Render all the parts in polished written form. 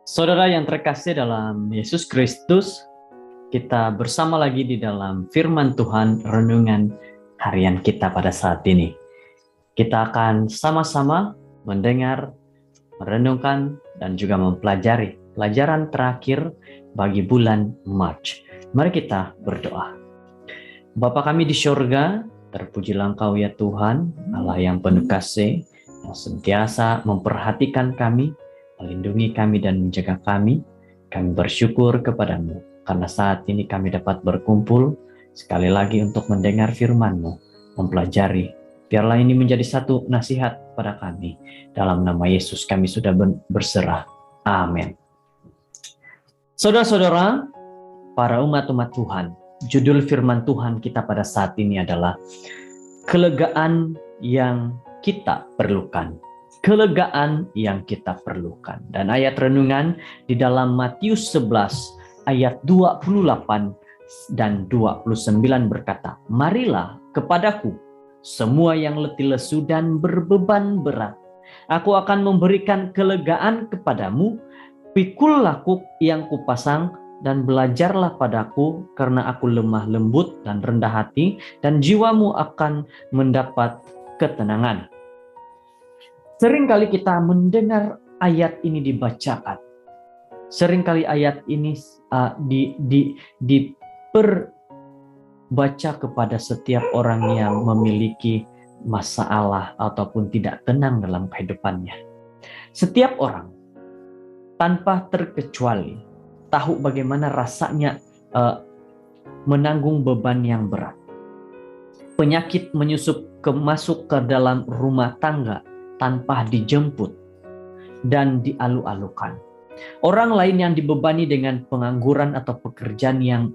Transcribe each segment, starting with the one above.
Saudara yang terkasih dalam Yesus Kristus, kita bersama lagi di dalam firman Tuhan renungan harian kita pada saat ini. Kita akan sama-sama mendengar, merenungkan, dan juga mempelajari pelajaran terakhir bagi bulan Maret. Mari kita berdoa. Bapa kami di surga, terpujilah Engkau ya Tuhan, Allah yang penuh kasih, yang sentiasa memperhatikan kami, melindungi kami dan menjaga kami. Kami bersyukur kepadamu, karena saat ini kami dapat berkumpul sekali lagi untuk mendengar firman-Mu, mempelajari. Biarlah ini menjadi satu nasihat pada kami. Dalam nama Yesus kami sudah berserah. Amin. Saudara-saudara, para umat-umat Tuhan, judul firman Tuhan kita pada saat ini adalah kelegaan yang kita perlukan. Kelegaan yang kita perlukan. Dan ayat renungan di dalam Matius 11 ayat 28 dan 29 berkata, "Marilah kepadaku semua yang letih lesu dan berbeban berat. Aku akan memberikan kelegaan kepadamu. Pikullah kuk yang kupasang dan belajarlah padaku, karena aku lemah lembut dan rendah hati, dan jiwamu akan mendapat ketenangan." Seringkali kita mendengar ayat ini dibacakan. Seringkali ayat ini diperbaca kepada setiap orang yang memiliki masalah ataupun tidak tenang dalam kehidupannya. Setiap orang tanpa terkecuali tahu bagaimana rasanya menanggung beban yang berat. Penyakit masuk ke dalam rumah tangga tanpa dijemput dan dialu-alukan. Orang lain yang dibebani dengan pengangguran atau pekerjaan yang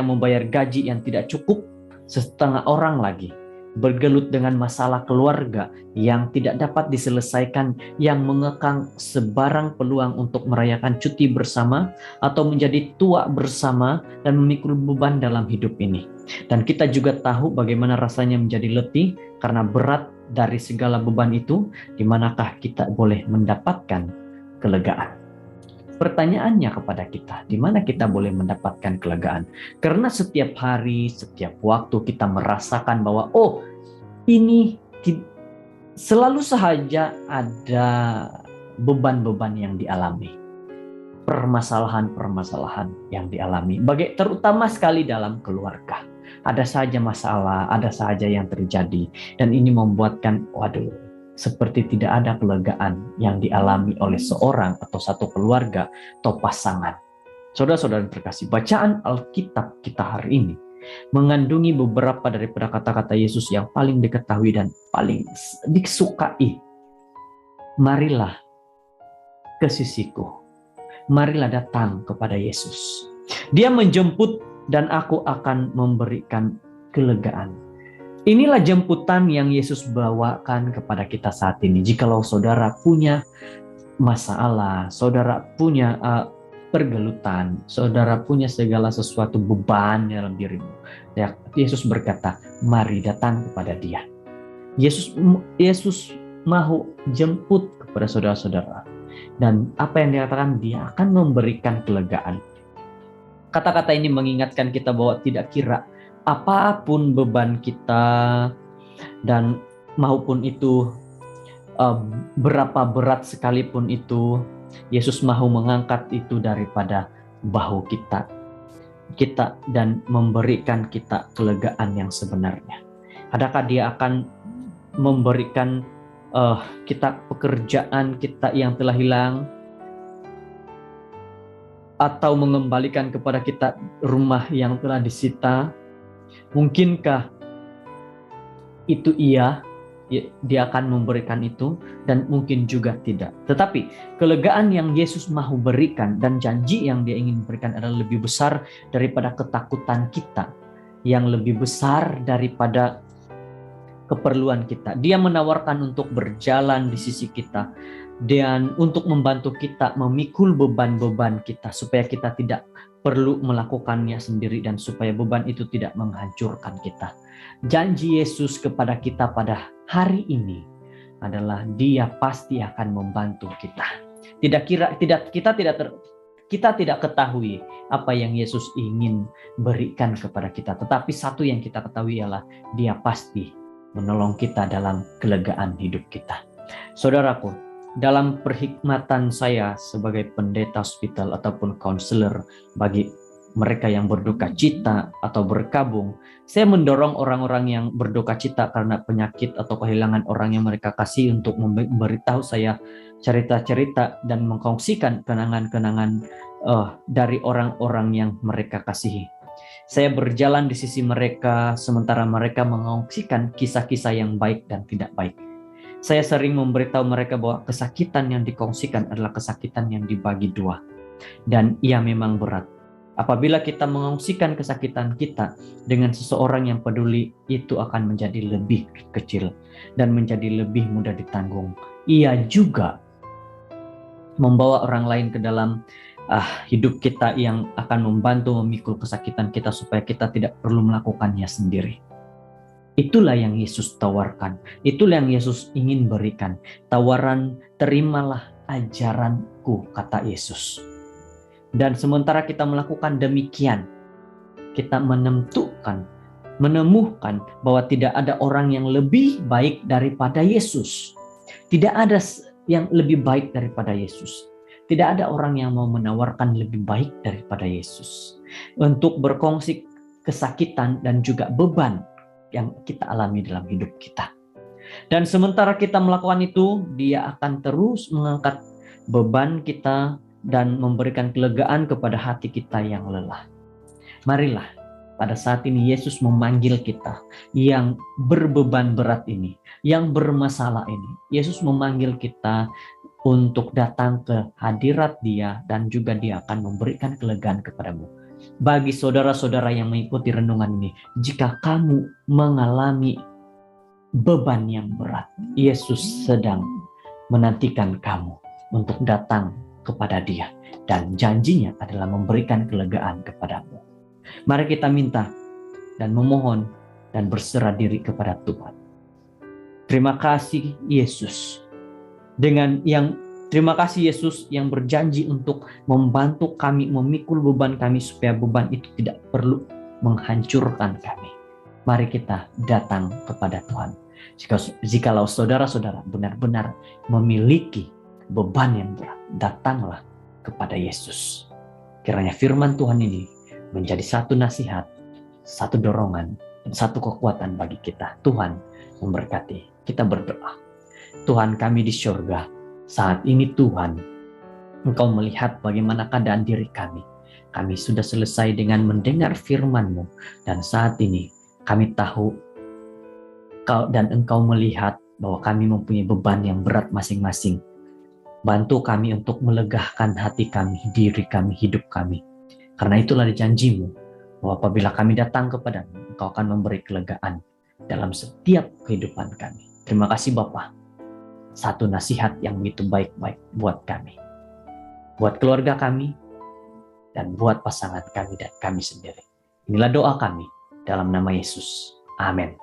membayar gaji yang tidak cukup. Setengah orang lagi bergelut dengan masalah keluarga yang tidak dapat diselesaikan, yang mengekang sebarang peluang untuk merayakan cuti bersama atau menjadi tua bersama dan memikul beban dalam hidup ini. Dan kita juga tahu bagaimana rasanya menjadi letih karena berat dari segala beban itu. Di manakah kita boleh mendapatkan kelegaan? Pertanyaannya kepada kita, di mana kita boleh mendapatkan kelegaan? Karena setiap hari, setiap waktu kita merasakan bahwa ini selalu saja ada beban-beban yang dialami. Permasalahan-permasalahan yang dialami. Terutama sekali dalam keluarga. Ada saja masalah, ada saja yang terjadi. Dan ini membuatkan, seperti tidak ada kelegaan yang dialami oleh seorang atau satu keluarga atau pasangan. Saudara-saudara terkasih, bacaan Alkitab kita hari ini mengandungi beberapa daripada kata-kata Yesus yang paling diketahui dan paling disukai. Marilah ke sisiku. Marilah datang kepada Yesus. Dia menjemput dan aku akan memberikan kelegaan. Inilah jemputan yang Yesus bawakan kepada kita saat ini. Jikalau saudara punya masalah, saudara punya pergelutan, saudara punya segala sesuatu beban dalam dirimu, Yesus berkata, mari datang kepada Dia. Yesus mau jemput kepada saudara-saudara. Dan apa yang dikatakan, Dia akan memberikan kelegaan. Kata-kata ini mengingatkan kita bahwa tidak kira apapun beban kita dan maupun itu berapa berat sekalipun itu, Yesus mau mengangkat itu daripada bahu kita dan memberikan kita kelegaan yang sebenarnya. Adakah Dia akan memberikan kita pekerjaan kita yang telah hilang, atau mengembalikan kepada kita rumah yang telah disita? Mungkinkah itu? Dia akan memberikan itu, dan mungkin juga tidak. Tetapi kelegaan yang Yesus mau berikan dan janji yang Dia ingin berikan adalah lebih besar daripada ketakutan kita, yang lebih besar daripada keperluan kita. Dia menawarkan untuk berjalan di sisi kita dan untuk membantu kita memikul beban-beban kita, supaya kita tidak perlu melakukannya sendiri dan supaya beban itu tidak menghancurkan kita. Janji Yesus kepada kita pada hari ini adalah Dia pasti akan membantu kita. Kita tidak ketahui apa yang Yesus ingin berikan kepada kita. Tetapi satu yang kita ketahui ialah Dia pasti menolong kita dalam kelegaan hidup kita. Saudaraku, dalam perhikmatan saya sebagai pendeta hospital ataupun konselor bagi mereka yang berduka cita atau berkabung, saya mendorong orang-orang yang berduka cita karena penyakit atau kehilangan orang yang mereka kasih untuk memberitahu saya cerita-cerita dan mengkongsikan kenangan-kenangan dari orang-orang yang mereka kasihi. Saya berjalan di sisi mereka sementara mereka mengkongsikan kisah-kisah yang baik dan tidak baik. Saya sering memberitahu mereka bahwa kesakitan yang dikongsikan adalah kesakitan yang dibagi dua. Dan ia memang berat. Apabila kita mengongsikan kesakitan kita dengan seseorang yang peduli, itu akan menjadi lebih kecil dan menjadi lebih mudah ditanggung. Ia juga membawa orang lain ke dalam hidup kita yang akan membantu memikul kesakitan kita supaya kita tidak perlu melakukannya sendiri. Itulah yang Yesus tawarkan. Itulah yang Yesus ingin berikan. Tawaran, terimalah ajaranku, kata Yesus. Dan sementara kita melakukan demikian, kita menemukan bahwa tidak ada orang yang lebih baik daripada Yesus. Tidak ada yang lebih baik daripada Yesus. Tidak ada orang yang mau menawarkan lebih baik daripada Yesus untuk berkongsi kesakitan dan juga beban yang kita alami dalam hidup kita. Dan sementara kita melakukan itu, Dia akan terus mengangkat beban kita dan memberikan kelegaan kepada hati kita yang lelah. Marilah pada saat ini Yesus memanggil kita yang berbeban berat ini, yang bermasalah ini. Yesus memanggil kita untuk datang ke hadirat Dia dan juga Dia akan memberikan kelegaan kepadamu. Bagi saudara-saudara yang mengikuti renungan ini, jika kamu mengalami beban yang berat, Yesus sedang menantikan kamu untuk datang kepada Dia dan janjinya adalah memberikan kelegaan kepadamu. Mari kita minta dan memohon dan berserah diri kepada Tuhan. Terima kasih Yesus. Terima kasih Yesus yang berjanji untuk membantu kami memikul beban kami supaya beban itu tidak perlu menghancurkan kami. Mari kita datang kepada Tuhan. Jikalau saudara-saudara benar-benar memiliki beban yang berat, datanglah kepada Yesus. Kiranya firman Tuhan ini menjadi satu nasihat, satu dorongan, dan satu kekuatan bagi kita. Tuhan memberkati. Kita berdoa. Tuhan kami di surga, saat ini Tuhan, Engkau melihat bagaimana keadaan diri kami. Kami sudah selesai dengan mendengar firman-Mu, dan saat ini kami tahu dan Engkau melihat bahwa kami mempunyai beban yang berat masing-masing. Bantu kami untuk melegahkan hati kami, diri kami, hidup kami. Karena itulah janji-Mu bahwa apabila kami datang kepadamu, Engkau akan memberi kelegaan dalam setiap kehidupan kami. Terima kasih Bapa. Satu nasihat yang begitu baik-baik buat kami, buat keluarga kami, dan buat pasangan kami dan kami sendiri. Inilah doa kami dalam nama Yesus. Amin.